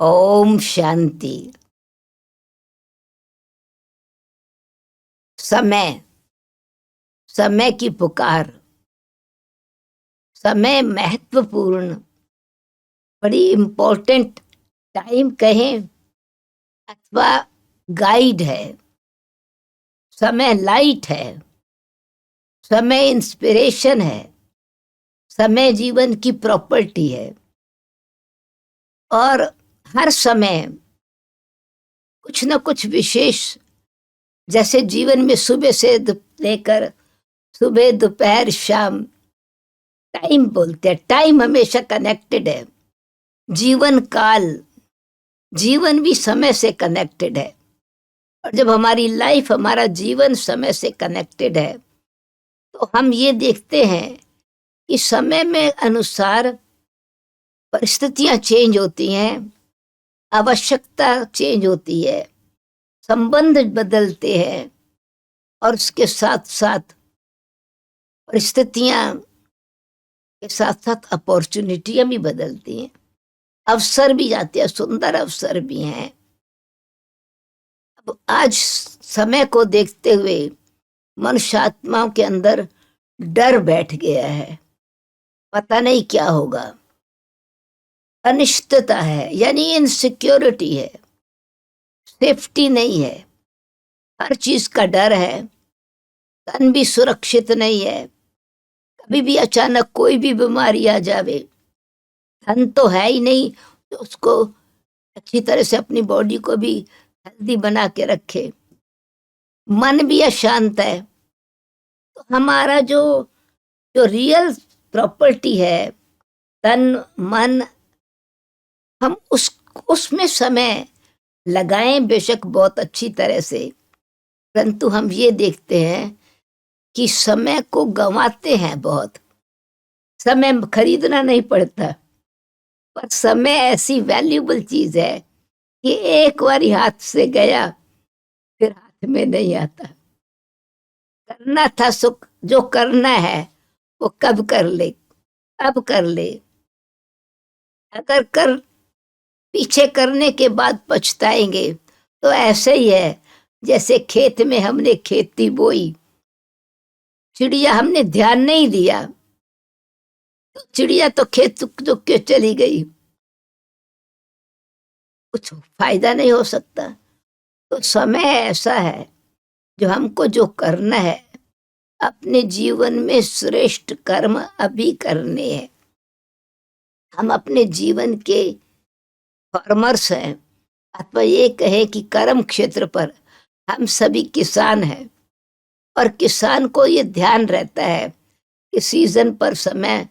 ओम शांति। समय, समय की पुकार, समय महत्वपूर्ण, बड़ी इम्पोर्टेंट टाइम कहें अथवा गाइड है। समय लाइट है, समय इंस्पिरेशन है, समय जीवन की प्रॉपर्टी है। और हर समय कुछ न कुछ विशेष, जैसे जीवन में सुबह से लेकर सुबह दोपहर शाम टाइम बोलते हैं। टाइम हमेशा कनेक्टेड है। जीवन काल, जीवन भी समय से कनेक्टेड है। और जब हमारी लाइफ, हमारा जीवन समय से कनेक्टेड है तो हम ये देखते हैं कि समय में अनुसार परिस्थितियां चेंज होती हैं, आवश्यकता चेंज होती है, संबंध बदलते हैं और उसके साथ साथ परिस्थितियां के साथ साथ अपॉर्चुनिटियां भी बदलती हैं, अवसर भी आते हैं, सुंदर अवसर भी हैं। अब आज समय को देखते हुए मनुष्य आत्माओं के अंदर डर बैठ गया है। पता नहीं क्या होगा, अनिश्चितता है, यानी इनसिक्योरिटी है, सेफ्टी नहीं है, हर चीज का डर है, तन भी सुरक्षित नहीं है। कभी भी अचानक कोई भी बीमारी आ जावे, धन तो है ही नहीं तो उसको अच्छी तरह से अपनी बॉडी को भी हेल्दी बना के रखे। मन भी अशांत है तो हमारा जो जो रियल प्रॉपर्टी है, तन मन, हम उसमें समय लगाएं बेशक बहुत अच्छी तरह से, परंतु हम ये देखते हैं कि समय को गंवाते हैं बहुत। समय खरीदना नहीं पड़ता, पर समय ऐसी वैल्यूबल चीज है कि एक बार हाथ से गया फिर हाथ में नहीं आता। करना था सुख, जो करना है वो कब कर ले, अब कर ले। अगर कर पीछे करने के बाद पछताएंगे तो ऐसे ही है जैसे खेत में हमने खेती बोई, चिड़िया हमने ध्यान नहीं दिया तो चिड़िया तो खेत चुक के चली गई, कुछ फायदा नहीं हो सकता। तो समय ऐसा है जो हमको जो करना है, अपने जीवन में श्रेष्ठ कर्म अभी करने हैं। हम अपने जीवन के फार्मर्स हैं, अथवा ये कहें कि कर्म क्षेत्र पर हम सभी किसान हैं। और किसान को ये ध्यान रहता है कि सीजन पर समय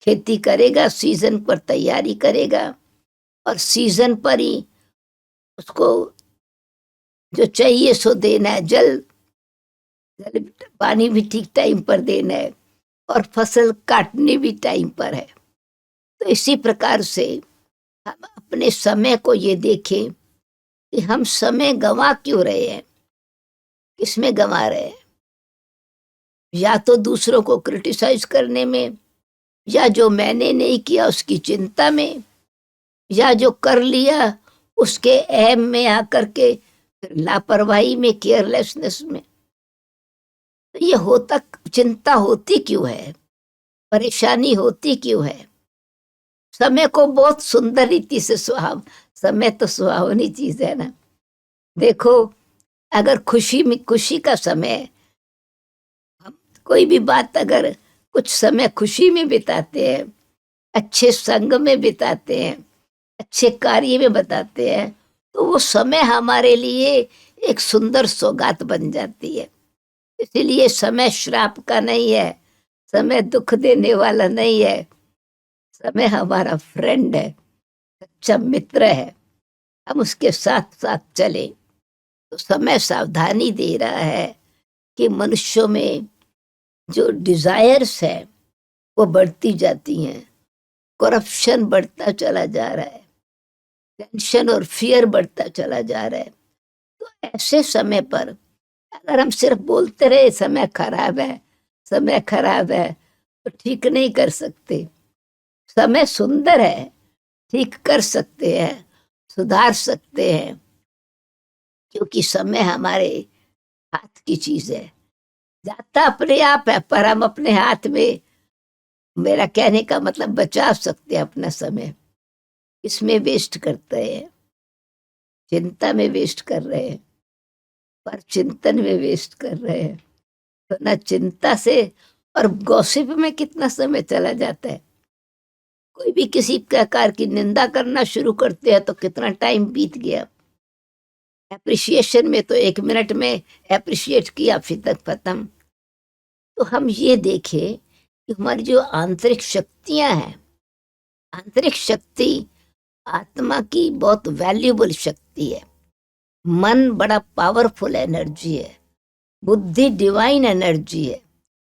खेती करेगा, सीजन पर तैयारी करेगा और सीजन पर ही उसको जो चाहिए सो देना है। जल पानी भी ठीक टाइम पर देना है और फसल काटनी भी टाइम पर है। तो इसी प्रकार से हम अपने समय को ये देखें कि हम समय गंवा क्यों रहे हैं, किसमें गंवा रहे हैं। या तो दूसरों को क्रिटिसाइज करने में, या जो मैंने नहीं किया उसकी चिंता में, या जो कर लिया उसके अहम में आकर के लापरवाही में, केयरलेसनेस में। तो ये होता, चिंता होती क्यों है, परेशानी होती क्यों है। समय को बहुत सुंदर रीति से समय तो सुहावनी चीज है ना। देखो, अगर खुशी में, खुशी का समय, हम कोई भी बात अगर कुछ समय खुशी में बिताते हैं, अच्छे संग में बिताते हैं, अच्छे कार्य में बताते हैं, तो वो समय हमारे लिए एक सुंदर सौगात बन जाती है। इसीलिए समय श्राप का नहीं है, समय दुख देने वाला नहीं है, समय हमारा फ्रेंड है, अच्छा मित्र है। हम उसके साथ साथ चले तो समय सावधानी दे रहा है कि मनुष्यों में जो डिजायर्स है वो बढ़ती जाती हैं, करप्शन बढ़ता चला जा रहा है, टेंशन और फियर बढ़ता चला जा रहा है। तो ऐसे समय पर अगर हम सिर्फ बोलते रहे समय खराब है, समय खराब है, तो ठीक नहीं कर सकते। समय सुंदर है, ठीक कर सकते हैं। सुधार सकते हैं, क्योंकि समय हमारे हाथ की चीज है। जाता अपने आप है, पर हम अपने हाथ में, मेरा कहने का मतलब, बचा सकते हैं अपना समय। इसमें वेस्ट करते हैं, चिंता में वेस्ट कर रहे हैं, पर चिंतन में वेस्ट कर रहे हैं। तो ना चिंता से, और गॉसिप में कितना समय चला जाता है। कोई भी किसी प्रकार की निंदा करना शुरू करते हैं तो कितना टाइम बीत गया। एप्रिसिएशन में तो 1 मिनट में एप्रिशिएट किया, फिर तक खत्म। तो हम ये देखें कि हमारी जो आंतरिक शक्तियां हैं, आंतरिक शक्ति आत्मा की बहुत वैल्यूबल शक्ति है। मन बड़ा पावरफुल एनर्जी है, बुद्धि डिवाइन एनर्जी है।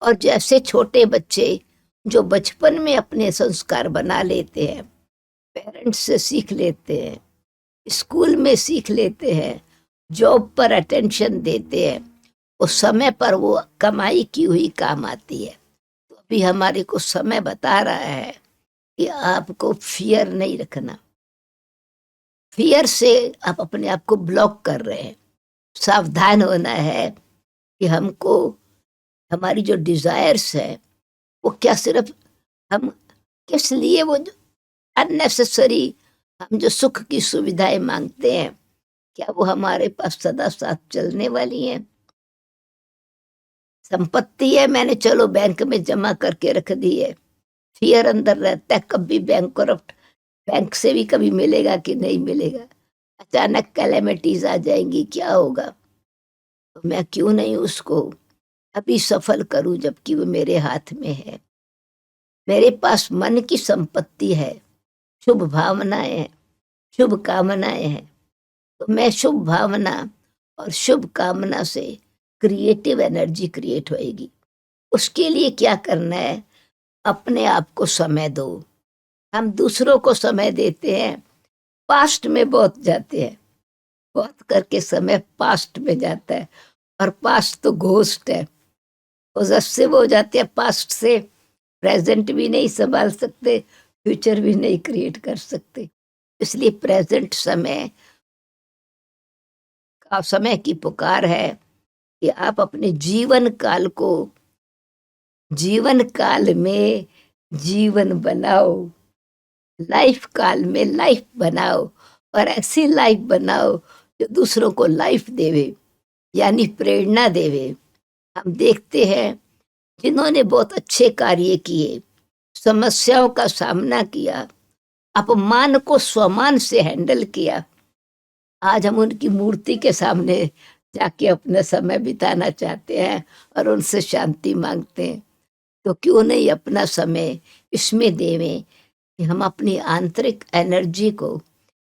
और जैसे छोटे बच्चे जो बचपन में अपने संस्कार बना लेते हैं, पेरेंट्स से सीख लेते हैं, स्कूल में सीख लेते हैं, जॉब पर अटेंशन देते हैं, उस समय पर वो कमाई की हुई काम आती है। तो अभी हमारे को समय बता रहा है कि आपको फियर नहीं रखना। फियर से आप अपने आप को ब्लॉक कर रहे हैं। सावधान होना है कि हमको, हमारी जो डिजायर्स है वो क्या सिर्फ हम, किस लिए वो अननेसेसरी हम जो सुख की सुविधाएं मांगते हैं, क्या वो हमारे पास सदा साथ चलने वाली हैं? संपत्ति है, मैंने चलो बैंक में जमा करके रख दी है, फियर अंदर रहता है कभी बैंक करप्ट, बैंक से भी कभी मिलेगा कि नहीं मिलेगा, अचानक कैलेमिटीज आ जाएंगी, क्या होगा। तो मैं क्यों नहीं उसको अभी सफल करूं, जबकि वो मेरे हाथ में है। मेरे पास मन की संपत्ति है, शुभ भावनाएं हैं, शुभ कामनाएं हैं। तो मैं शुभ भावना और शुभ कामना से क्रिएटिव एनर्जी क्रिएट होएगी। उसके लिए क्या करना है? अपने आप को समय दो। हम दूसरों को समय देते हैं, पास्ट में बहुत जाते हैं, बहुत करके समय पास्ट में जाता है, और पास्ट तो घोस्ट है। पोजेसिव हो जाते हैं पास्ट से, प्रेजेंट भी नहीं संभाल सकते, फ्यूचर भी नहीं क्रिएट कर सकते। इसलिए प्रेजेंट समय का, समय की पुकार है कि आप अपने जीवन काल को, जीवन काल में जीवन बनाओ, लाइफ काल में लाइफ बनाओ, और ऐसी लाइफ बनाओ जो दूसरों को लाइफ देवे, यानी प्रेरणा देवे। हम देखते हैं जिन्होंने बहुत अच्छे कार्य किए, समस्याओं का सामना किया, अपमान को स्वमान से हैंडल किया, आज हम उनकी मूर्ति के सामने जाके अपना समय बिताना चाहते हैं और उनसे शांति मांगते हैं। तो क्यों नहीं अपना समय इसमें देवें कि हम अपनी आंतरिक एनर्जी को,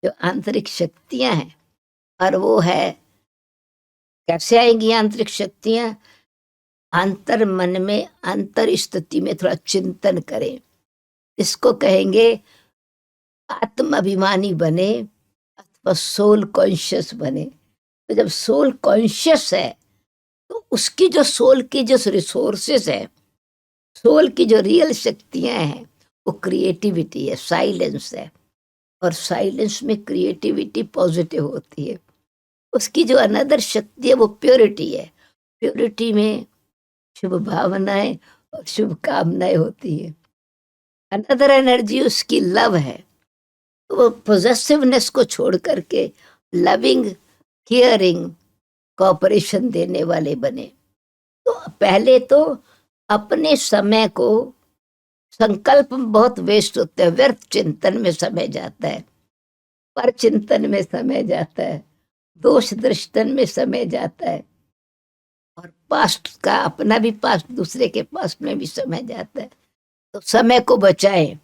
जो आंतरिक शक्तियां हैं, और वो है, कैसे आएंगी आंतरिक शक्तियां? अंतर मन में, अंतर स्थिति में थोड़ा चिंतन करें। इसको कहेंगे आत्माभिमानी बने अथवा सोल कॉन्शियस बने। तो जब सोल कॉन्शियस है तो उसकी जो सोल की जो रिसोर्सेस है, सोल की जो रियल शक्तियां हैं, वो क्रिएटिविटी है, साइलेंस है। और साइलेंस में क्रिएटिविटी पॉजिटिव होती है। उसकी जो अनदर शक्ति है वो प्योरिटी है। प्योरिटी में शुभ भावनाएं और शुभ कामनाएं होती है। अनदर एनर्जी उसकी लव है। तो वो पोजेसिवनेस को छोड़ करके लविंग, केयरिंग, कॉपरेशन देने वाले बने। तो पहले तो अपने समय को, संकल्प बहुत वेस्ट होते हैं, व्यर्थ चिंतन में समय जाता है, पर चिंतन में समय जाता है, दोष दृष्टन में समय जाता है, और पास्ट का, अपना भी पास्ट, दूसरे के पास्ट में भी समय जाता है। तो समय को बचाएं,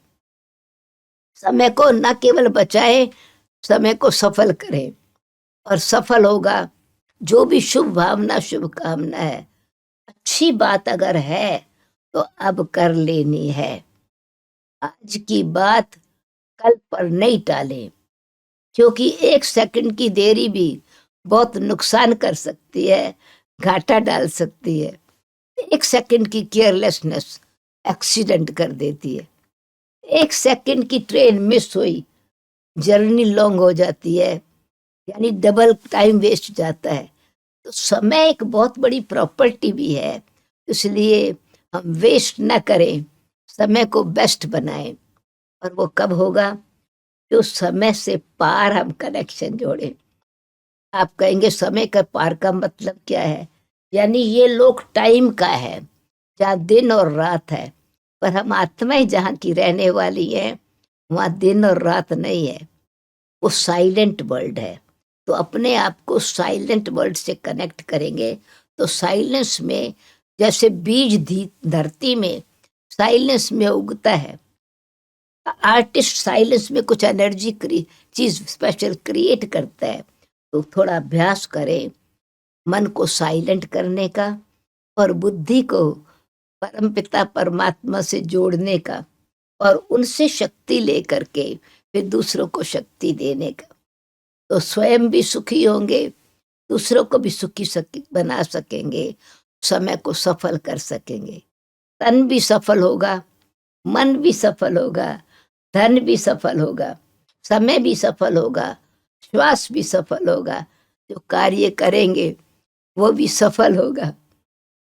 समय को न केवल बचाएं, समय को सफल करें। और सफल होगा जो भी शुभ भावना, शुभ कामना है, अच्छी बात अगर है तो अब कर लेनी है। आज की बात कल पर नहीं टालें, क्योंकि 1 सेकंड की देरी भी बहुत नुकसान कर सकती है, घाटा डाल सकती है। 1 सेकंड की केयरलेसनेस एक्सीडेंट कर देती है। 1 सेकंड की ट्रेन मिस हुई जर्नी लॉन्ग हो जाती है, यानी डबल टाइम वेस्ट जाता है। तो समय एक बहुत बड़ी प्रॉपर्टी भी है, इसलिए हम वेस्ट न करें, समय को बेस्ट बनाएं। और वो कब होगा? जो समय से पार हम कनेक्शन जोड़ें। आप कहेंगे समय का पार का मतलब क्या है? यानी ये लोग टाइम का है, जहाँ दिन और रात है, पर हम आत्माएं जहाँ की रहने वाली हैं, वहाँ दिन और रात नहीं है, वो साइलेंट वर्ल्ड है। तो अपने आप को साइलेंट वर्ल्ड से कनेक्ट करेंगे तो साइलेंस में, जैसे बीज धरती में साइलेंस में उगता है, आर्टिस्ट साइलेंस में कुछ एनर्जी चीज स्पेशल क्रिएट करता है। तो थोड़ा अभ्यास करें मन को साइलेंट करने का और बुद्धि को परमपिता परमात्मा से जोड़ने का, और उनसे शक्ति लेकर के फिर दूसरों को शक्ति देने का। तो स्वयं भी सुखी होंगे, दूसरों को भी सुखी बना सकेंगे, समय को सफल कर सकेंगे। तन भी सफल होगा, मन भी सफल होगा, धन भी सफल होगा, समय भी सफल होगा, श्वास भी सफल होगा, जो कार्य करेंगे वो भी सफल होगा।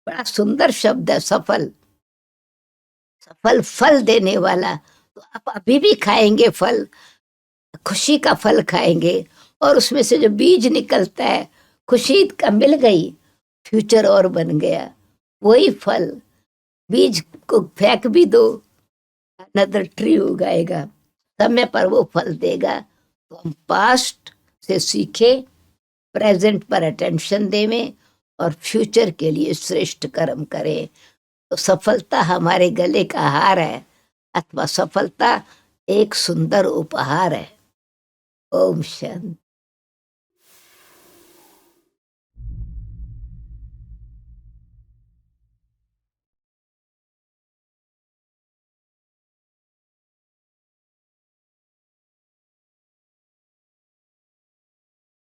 बड़ा सुंदर शब्द है सफल। सफल फल देने वाला। तो आप अभी भी खाएंगे फल, खुशी का फल खाएंगे, और उसमें से जो बीज निकलता है, खुशी का मिल गई, फ्यूचर और बन गया, वही फल। बीज को फेंक भी दो, अनदर ट्री उगाएगा, समय पर वो फल देगा। तो हम पास्ट से सीखे, प्रेजेंट पर अटेंशन देवें और फ्यूचर के लिए श्रेष्ठ कर्म करें। तो सफलता हमारे गले का हार है, अथवा सफलता एक सुंदर उपहार है। ओम शांति।